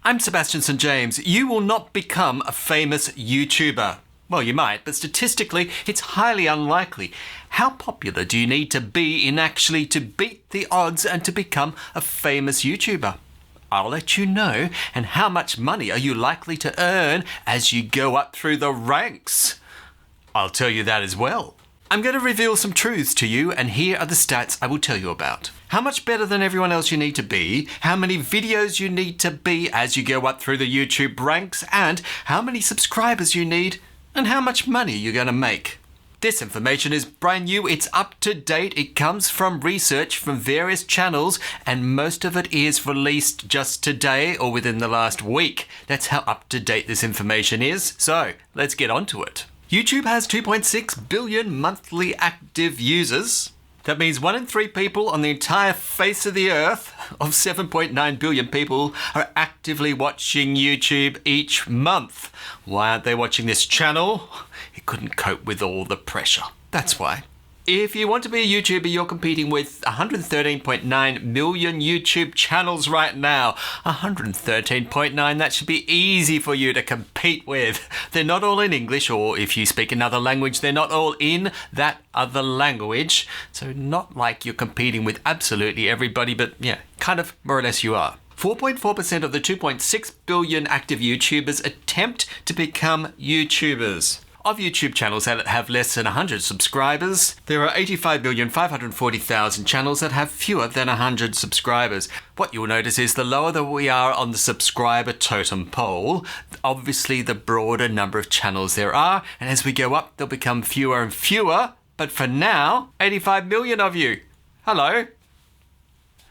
I'm Sebastian St. James. You will not become a famous YouTuber. Well, you might, but statistically, it's highly unlikely. How popular do you need to be in actually to beat the odds and to become a famous YouTuber? I'll let you know. And how much money are you likely to earn as you go up through the ranks? I'll tell you that as well. I'm going to reveal some truths to you, and here are the stats I will tell you about. How much better than everyone else you need to be, how many videos you need to be as you go up through the YouTube ranks, and how many subscribers you need, and how much money you're going to make. This information is brand new, it's up to date, it comes from research from various channels, and most of it is released just today or within the last week. That's how up to date this information is. So, let's get on to it. YouTube has 2.6 billion monthly active users. That means 1 in 3 people on the entire face of the earth of 7.9 billion people are actively watching YouTube each month. Why aren't they watching this channel? It couldn't cope with all the pressure. That's why. If you want to be a YouTuber, you're competing with 113.9 million YouTube channels right now. 113.9, that should be easy for you to compete with. They're not all in English, or if you speak another language, they're not all in that other language. So not like you're competing with absolutely everybody, but yeah, kind of more or less you are. 4.4% of the 2.6 billion active YouTubers attempt to become YouTubers. Of YouTube channels that have less than 100 subscribers, there are 85,540,000 channels that have fewer than 100 subscribers. What you'll notice is the lower that we are on the subscriber totem pole, obviously the broader number of channels there are, and as we go up, they'll become fewer and fewer. But for now, 85 million of you. Hello.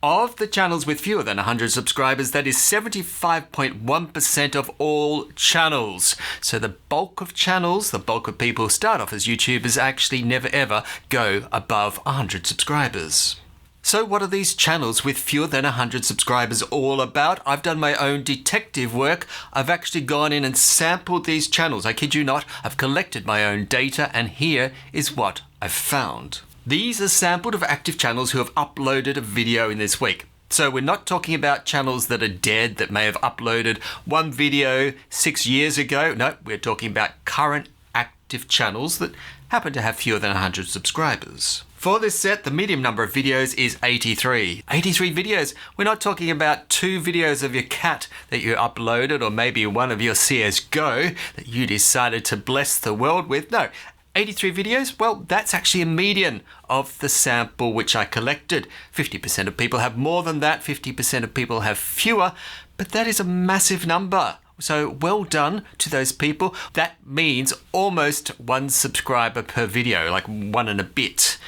Of the channels with fewer than 100 subscribers, that is 75.1% of all channels. So the bulk of channels, the bulk of people who start off as YouTubers actually never ever go above 100 subscribers. So what are these channels with fewer than 100 subscribers all about? I've done my own detective work. I've actually gone in and sampled these channels. I kid you not, I've collected my own data, and here is what I've found. These are sampled of active channels who have uploaded a video in this week. So we're not talking about channels that are dead that may have uploaded one video 6 years ago. No, we're talking about current active channels that happen to have fewer than 100 subscribers. For this set, the median number of videos is 83. 83 videos. We're not talking about 2 videos of your cat that you uploaded, or maybe one of your CSGO that you decided to bless the world with. No. 83 videos? Well, that's actually a median of the sample which I collected. 50% of people have more than that, 50% of people have fewer, but that is a massive number. So well done to those people. That means almost 1 subscriber per video, like 1 and a bit.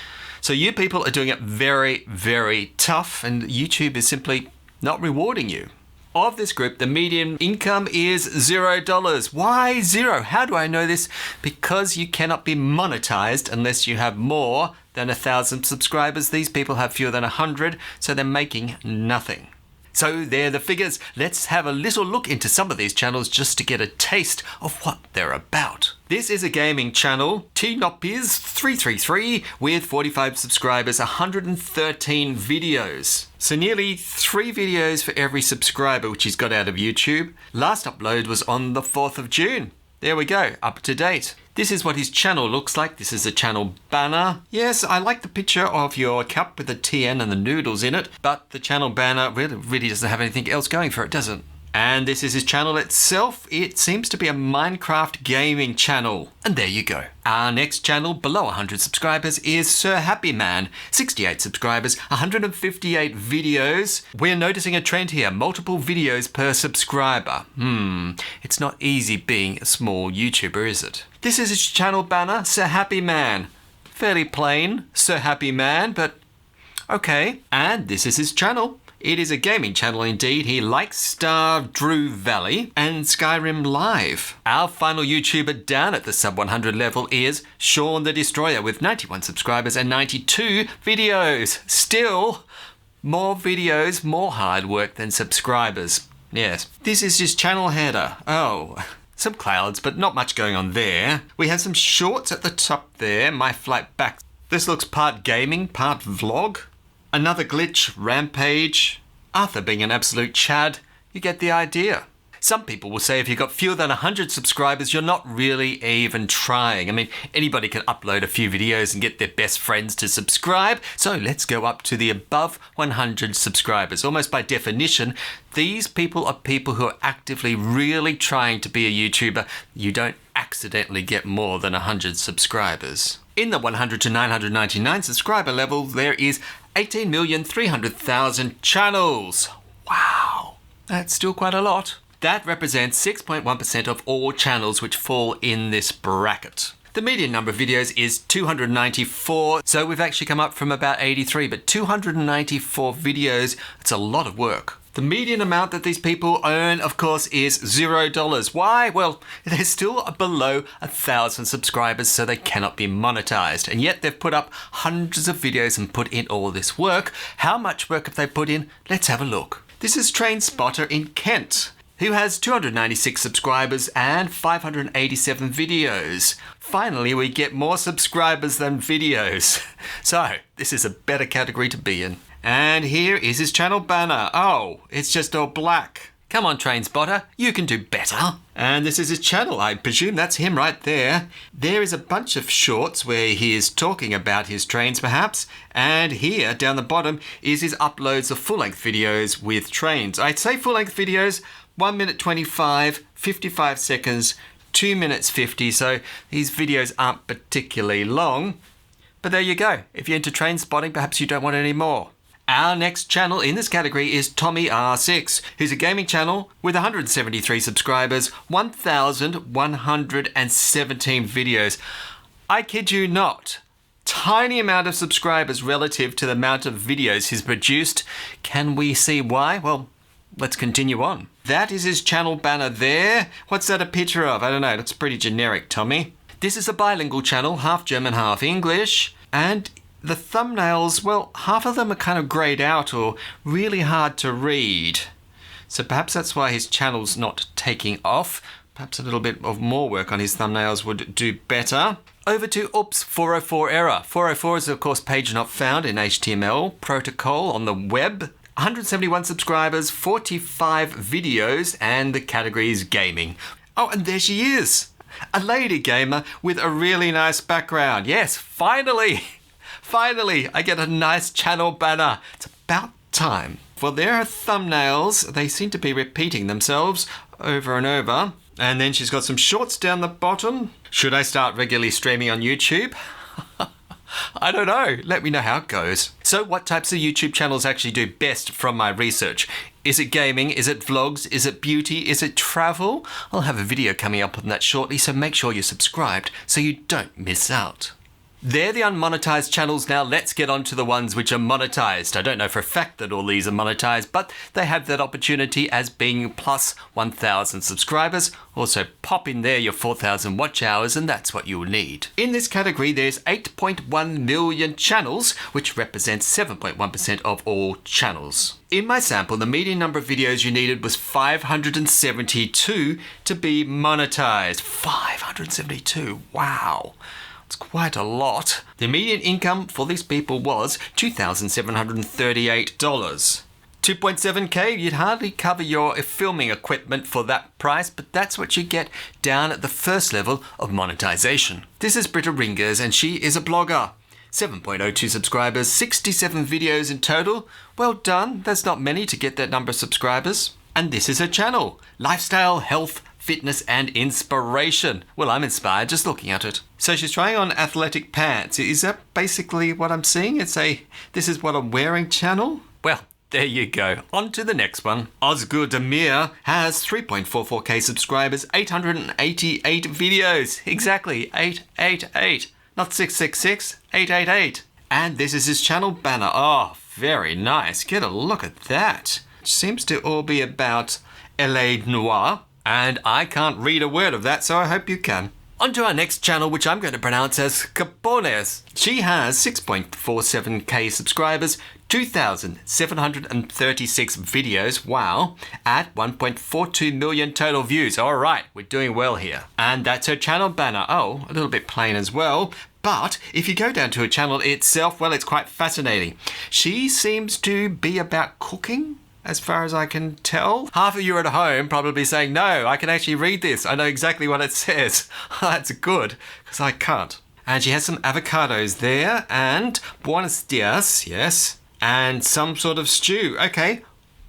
So you people are doing it very, very tough, and YouTube is simply not rewarding you. Of this group, the median income is $0. Why 0? How do I know this? Because you cannot be monetized unless you have more than 1,000 subscribers. These people have fewer than 100, so they're making nothing. So there the figures. Let's have a little look into some of these channels just to get a taste of what they're about. This is a gaming channel, TNOPIZ333, with 45 subscribers, 113 videos. So nearly 3 videos for every subscriber which he's got out of YouTube. Last upload was on the 4th of June. There we go, up to date. This is what his channel looks like. This is a channel banner. Yes, I like the picture of your cup with the TN and the noodles in it, but the channel banner really doesn't have anything else going for it, does it? And this is his channel itself. It seems to be a Minecraft gaming channel. And there you go. Our next channel below 100 subscribers is Sir Happy Man. 68 subscribers, 158 videos. We're noticing a trend here. Multiple videos per subscriber. It's not easy being a small YouTuber, is it? This is his channel banner, Sir Happy Man. Fairly plain, Sir Happy Man, but okay. And this is his channel. It is a gaming channel indeed. He likes Stardew Valley and Skyrim Live. Our final YouTuber down at the sub 100 level is Sean the Destroyer with 91 subscribers and 92 videos. Still, more videos, more hard work than subscribers. Yes. This is his channel header. Oh, some clouds, but not much going on there. We have some shorts at the top there. My flight back. This looks part gaming, part vlog. Another glitch, rampage. Arthur being an absolute chad. You get the idea. Some people will say if you've got fewer than 100 subscribers, you're not really even trying. I mean, anybody can upload a few videos and get their best friends to subscribe. So let's go up to the above 100 subscribers. Almost by definition, these people are people who are actively really trying to be a YouTuber. You don't accidentally get more than 100 subscribers. In the 100 to 999 subscriber level, there is 18,300,000 channels. Wow, that's still quite a lot. That represents 6.1% of all channels which fall in this bracket. The median number of videos is 294, so we've actually come up from about 83, but 294 videos, it's a lot of work. The median amount that these people earn, of course, is $0. Why? Well, they're still below 1,000 subscribers, so they cannot be monetized. And yet they've put up hundreds of videos and put in all this work. How much work have they put in? Let's have a look. This is Trainspotter in Kent, who has 296 subscribers and 587 videos. Finally, we get more subscribers than videos. So, this is a better category to be in. And here is his channel banner. Oh, it's just all black. Come on, Trainspotter, you can do better. And this is his channel. I presume that's him right there. There is a bunch of shorts where he is talking about his trains, perhaps. And here, down the bottom, is his uploads of full-length videos with trains. I'd say full-length videos, 1 minute 25, 55 seconds, 2 minutes 50, so these videos aren't particularly long. But there you go. If you're into train spotting, perhaps you don't want any more. Our next channel in this category is Tommy R6, who's a gaming channel with 173 subscribers, 1,117 videos. I kid you not. Tiny amount of subscribers relative to the amount of videos he's produced. Can we see why? Well, let's continue on. That is his channel banner there. What's that a picture of? I don't know. It looks pretty generic, Tommy. This is a bilingual channel, half German, half English. And the thumbnails, well, half of them are kind of grayed out or really hard to read. So perhaps that's why his channel's not taking off. Perhaps a little bit of more work on his thumbnails would do better. Over to Oops 404 error. 404 is of course page not found in HTML protocol on the web. 171 subscribers, 45 videos, and the category is gaming. Oh, and there she is. A lady gamer with a really nice background. Yes, finally. Finally, I get a nice channel banner. It's about time. Well, there are thumbnails. They seem to be repeating themselves over and over. And then she's got some shorts down the bottom. Should I start regularly streaming on YouTube? I don't know. Let me know how it goes. So what types of YouTube channels actually do best from my research? Is it gaming? Is it vlogs? Is it beauty? Is it travel? I'll have a video coming up on that shortly, so make sure you're subscribed so you don't miss out. They're the unmonetized channels. Now let's get on to the ones which are monetized. I don't know for a fact that all these are monetized, but they have that opportunity as being plus 1,000 subscribers. Also pop in there your 4,000 watch hours and that's what you'll need. In this category there's 8.1 million channels, which represents 7.1% of all channels. In my sample, the median number of videos you needed was 572 to be monetized. 572, wow. It's quite a lot. The median income for these people was $2,738. 2.7K, you'd hardly cover your filming equipment for that price, but that's what you get down at the first level of monetization. This is Britta Ringas and she is a blogger. 7.02 subscribers, 67 videos in total. Well done, that's not many to get that number of subscribers. And this is her channel, Lifestyle, Health, Fitness and Inspiration. Well, I'm inspired just looking at it. So she's trying on athletic pants. Is that basically what I'm seeing? It's a this is what I'm wearing channel? Well, there you go. On to the next one. Özgür Demir has 3.44k subscribers, 888 videos. Exactly, 888. Not 666, 888. And this is his channel banner. Oh, very nice. Get a look at that. It seems to all be about LA Noir. And I can't read a word of that, so I hope you can. On to our next channel, which I'm going to pronounce as Cupones. She has 6.47k subscribers, 2,736 videos, wow, at 1.42 million total views. All right, we're doing well here. And that's her channel banner. Oh, a little bit plain as well. But if you go down to her channel itself, well, it's quite fascinating. She seems to be about cooking. as far as I can tell. Half of you are at home probably saying, no, I can actually read this. I know exactly what it says. That's good, because I can't. And she has some avocados there, and buenos dias, yes, and some sort of stew. Okay,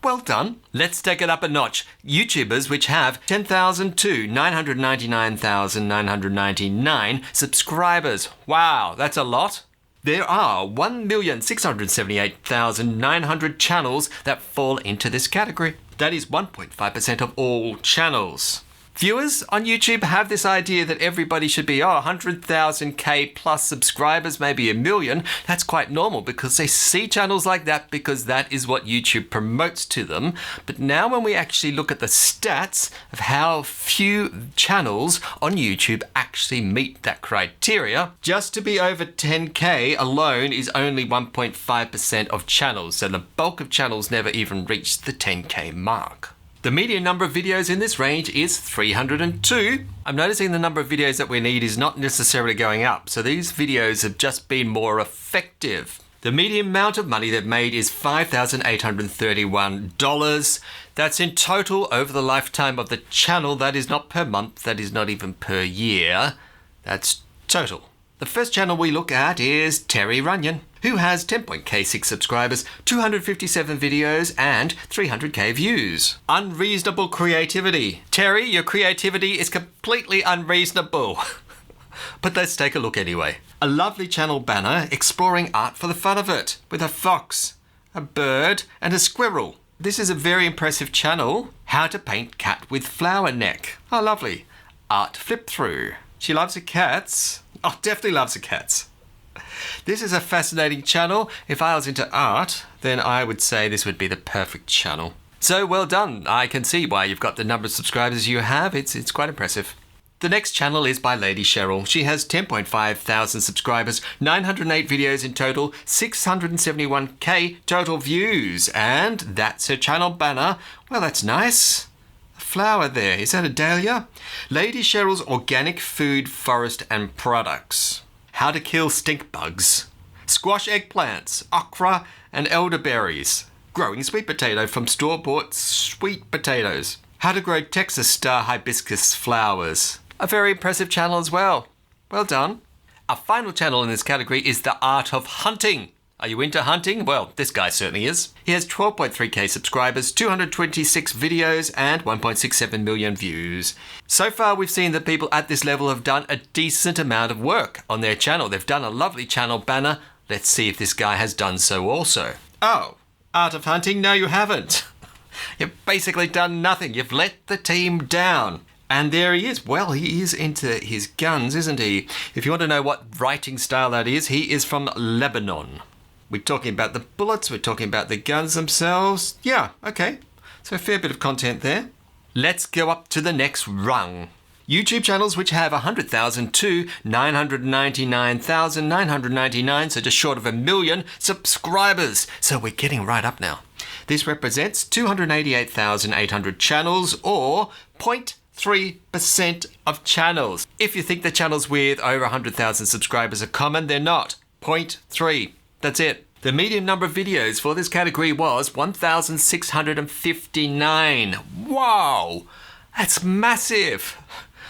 well done. Let's take it up a notch. YouTubers which have 10,000 to 999,999 subscribers. Wow, that's a lot. There are 1,678,900 channels that fall into this category. That is 1.5% of all channels. Viewers on YouTube have this idea that everybody should be 100,000k plus subscribers, maybe a million. That's quite normal because they see channels like that because that is what YouTube promotes to them. But now when we actually look at the stats of how few channels on YouTube actually meet that criteria, just to be over 10k alone is only 1.5% of channels. So the bulk of channels never even reach the 10k mark. The median number of videos in this range is 302. I'm noticing the number of videos that we need is not necessarily going up, so these videos have just been more effective. The median amount of money they've made is $5,831. That's in total over the lifetime of the channel. That is not per month, that is not even per year. That's total. The first channel we look at is Runyan, who has 10.k6 subscribers, 257 videos, and 300k views. Unreasonable creativity. Terry, your creativity is completely unreasonable. But let's take a look anyway. A lovely channel banner exploring art for the fun of it, with a fox, a bird, and a squirrel. This is a very impressive channel. How to paint cat with flower neck. Oh, lovely. Art flip through. She loves her cats. Oh, definitely loves her cats. This is a fascinating channel. If I was into art, then I would say this would be the perfect channel. So well done. I can see why you've got the number of subscribers you have. It's quite impressive. The next channel is by Lady Cheryl. She has 10.5 thousand subscribers, 908 videos in total, 671k total views. And that's her channel banner. Well, that's nice. Flower there. Is that a dahlia? Lady Cheryl's Organic Food, Forest and Products. How to kill stink bugs. Squash eggplants, okra and elderberries. Growing sweet potato from store-bought sweet potatoes. How to grow Texas star hibiscus flowers. A very impressive channel as well. Well done. Our final channel in this category is The Art of Hunting. Are you into hunting? Well, this guy certainly is. He has 12.3k subscribers, 226 videos, and 1.67 million views. So far, we've seen that people at this level have done a decent amount of work on their channel. They've done a lovely channel banner. Let's see if this guy has done so also. Oh, Art of Hunting? No, you haven't. You've basically done nothing. You've let the team down. And there he is. Well, he is into his guns, isn't he? If you want to know what writing style that is, he is from Lebanon. We're talking about the bullets, we're talking about the guns themselves. Yeah, okay. So a fair bit of content there. Let's go up to the next rung. YouTube channels which have 100,000 to 999,999, so just short of a million subscribers. So we're getting right up now. This represents 288,800 channels, or 0.3% of channels. If you think the channels with over 100,000 subscribers are common, they're not. 0.3. That's it. The median number of videos for this category was 1,659. Wow! That's massive.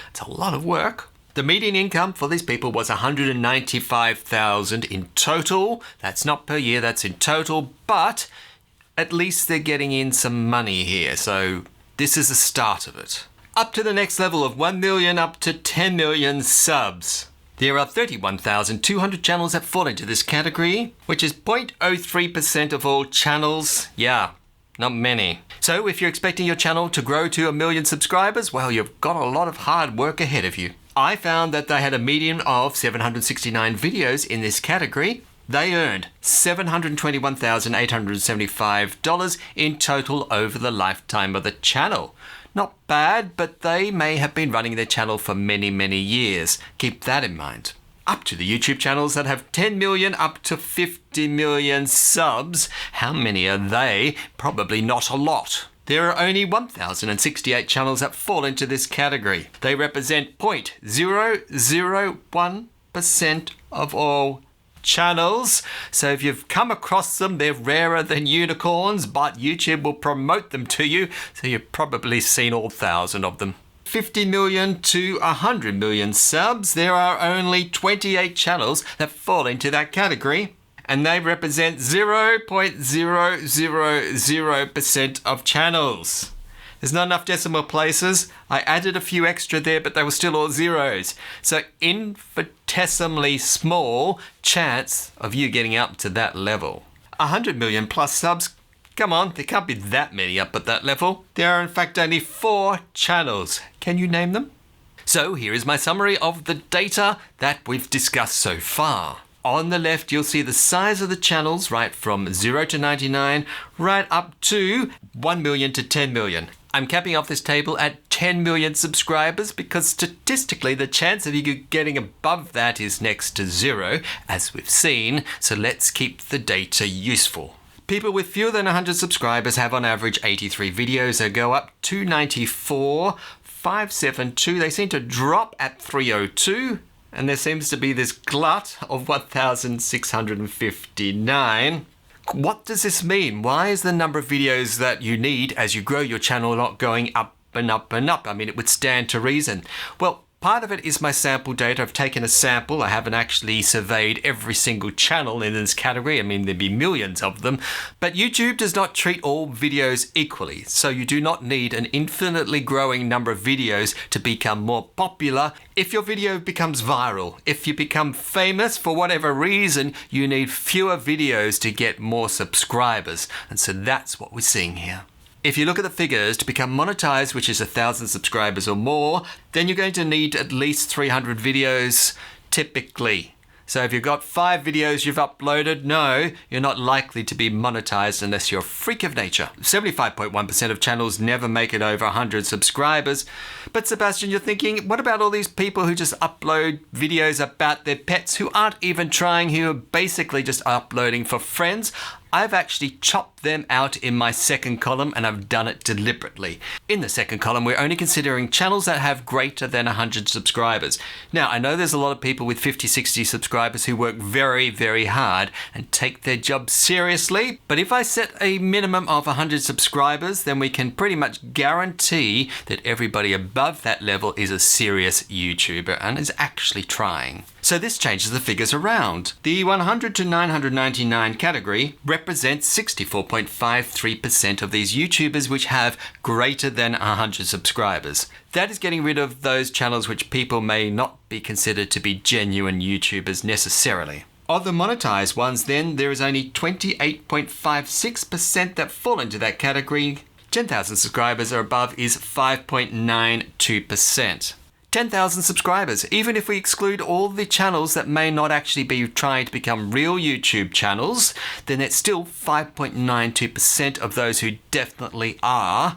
It's a lot of work. The median income for these people was 195,000 in total. That's not per year, that's in total, but at least they're getting in some money here, so this is the start of it. Up to the next level of 1 million up to 10 million subs. There are 31,200 channels that fall into this category, which is 0.03% of all channels. Yeah, not many. So if you're expecting your channel to grow to 1 million subscribers, well, you've got a lot of hard work ahead of you. I found that they had a median of 769 videos in this category. They earned $721,875 in total over the lifetime of the channel. Not bad, but they may have been running their channel for many, many years. Keep that in mind. Up to the YouTube channels that have 10 million up to 50 million subs. How many are they? Probably not a lot. There are only 1,068 channels that fall into this category. They represent 0.001% of all channels. So if you've come across them, they're rarer than unicorns, but YouTube will promote them to you. So you've probably seen all 1,000 of them. 50 million to 100 million subs, there are only 28 channels that fall into that category, and they represent 0.000% of channels. There's not enough decimal places. I added a few extra there, but they were still all zeros. So infinitesimally small chance of you getting up to that level. 100 million plus subs, come on, there can't be that many up at that level. There are in fact only 4 channels. Can you name them? So here is my summary of the data that we've discussed so far. On the left, you'll see the size of the channels, right from 0 to 99, right up to 1 million to 10 million. I'm capping off this table at 10 million subscribers because statistically the chance of you getting above that is next to 0, as we've seen, so let's keep the data useful. People with fewer than 100 subscribers have on average 83 videos. They go up to 94, 572. They seem to drop at 302. And there seems to be this glut of 1,659. What does this mean? Why is the number of videos that you need as you grow your channel not going up and up and up? I mean, it would stand to reason. Well, part of it is my sample data. I've taken a sample. I haven't actually surveyed every single channel in this category. I mean, there'd be millions of them. But YouTube does not treat all videos equally. So you do not need an infinitely growing number of videos to become more popular. If your video becomes viral, if you become famous for whatever reason, you need fewer videos to get more subscribers. And so that's what we're seeing here. If you look at the figures, to become monetized, which is 1,000 subscribers or more, then you're going to need at least 300 videos typically. So if you've got 5 videos you've uploaded, no, you're not likely to be monetized unless you're a freak of nature. 75.1% of channels never make it over 100 subscribers. But Sebastian, you're thinking, what about all these people who just upload videos about their pets who aren't even trying, who are basically just uploading for friends? I've actually chopped them out in my second column, and I've done it deliberately. In the second column, we're only considering channels that have greater than 100 subscribers. Now, I know there's a lot of people with 50, 60 subscribers who work very, very hard and take their job seriously. But if I set a minimum of 100 subscribers, then we can pretty much guarantee that everybody above that level is a serious YouTuber and is actually trying. So this changes the figures around. The 100 to 999 category represents 64.53% of these YouTubers which have greater than 100 subscribers. That is getting rid of those channels which people may not be considered to be genuine YouTubers necessarily. Of the monetized ones then, there is only 28.56% that fall into that category. 10,000 subscribers or above is 5.92%. 10,000 subscribers, even if we exclude all the channels that may not actually be trying to become real YouTube channels, then it's still 5.92% of those who definitely are.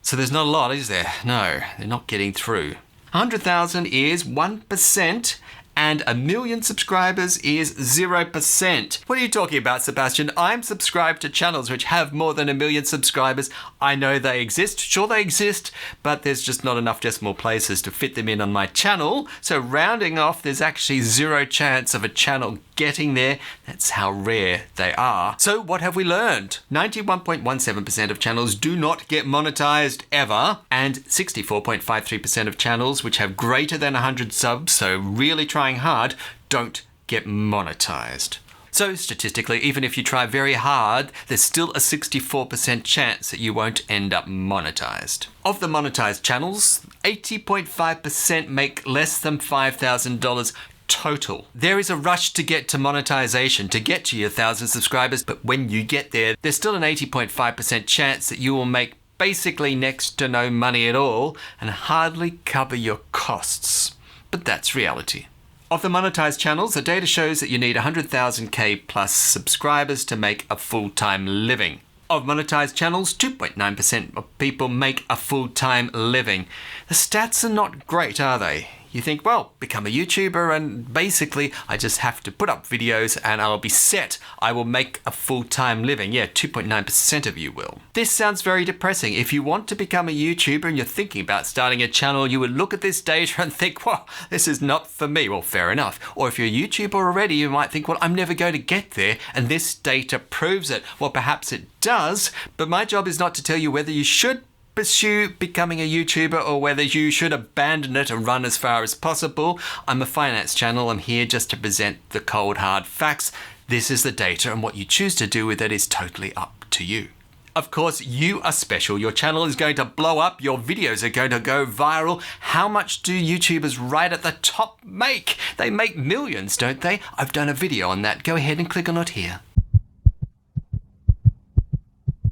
So there's not a lot, is there? No, they're not getting through. 100,000 is 1%, and 1 million subscribers is 0%. What are you talking about, Sebastian? I'm subscribed to channels which have more than 1 million subscribers. I know they exist. Sure, they exist, but there's just not enough decimal places to fit them in on my channel. So rounding off, there's actually 0 chance of a channel getting there. That's how rare they are. So what have we learned? 91.17% of channels do not get monetized ever, and 64.53% of channels which have greater than 100 subs, so really trying hard, don't get monetized. So statistically, even if you try very hard, there's still a 64% chance that you won't end up monetized. Of the monetized channels, 80.5% make less than $5,000 total. There is a rush to get to monetization, to get to your 1,000 subscribers, but when you get there, there's still an 80.5% chance that you will make basically next to no money at all and hardly cover your costs. But that's reality. Of the monetized channels, the data shows that you need 100,000K plus subscribers to make a full-time living. Of monetized channels, 2.9% of people make a full-time living. The stats are not great, are they? You think, well, become a YouTuber and basically I just have to put up videos and I'll be set. I will make a full-time living. Yeah, 2.9% of you will. This sounds very depressing. If you want to become a YouTuber and you're thinking about starting a channel, you would look at this data and think, well, this is not for me. Well, fair enough. Or if you're a YouTuber already, you might think, well, I'm never going to get there, and this data proves it. Well, perhaps it does, but my job is not to tell you whether you should pursue becoming a YouTuber or whether you should abandon it and run as far as possible. I'm a finance channel. I'm here just to present the cold hard facts. This is the data, and what you choose to do with it is totally up to you. Of course, you are special. Your channel is going to blow up. Your videos are going to go viral. How much do YouTubers right at the top make? They make millions, don't they? I've done a video on that. Go ahead and click on it here.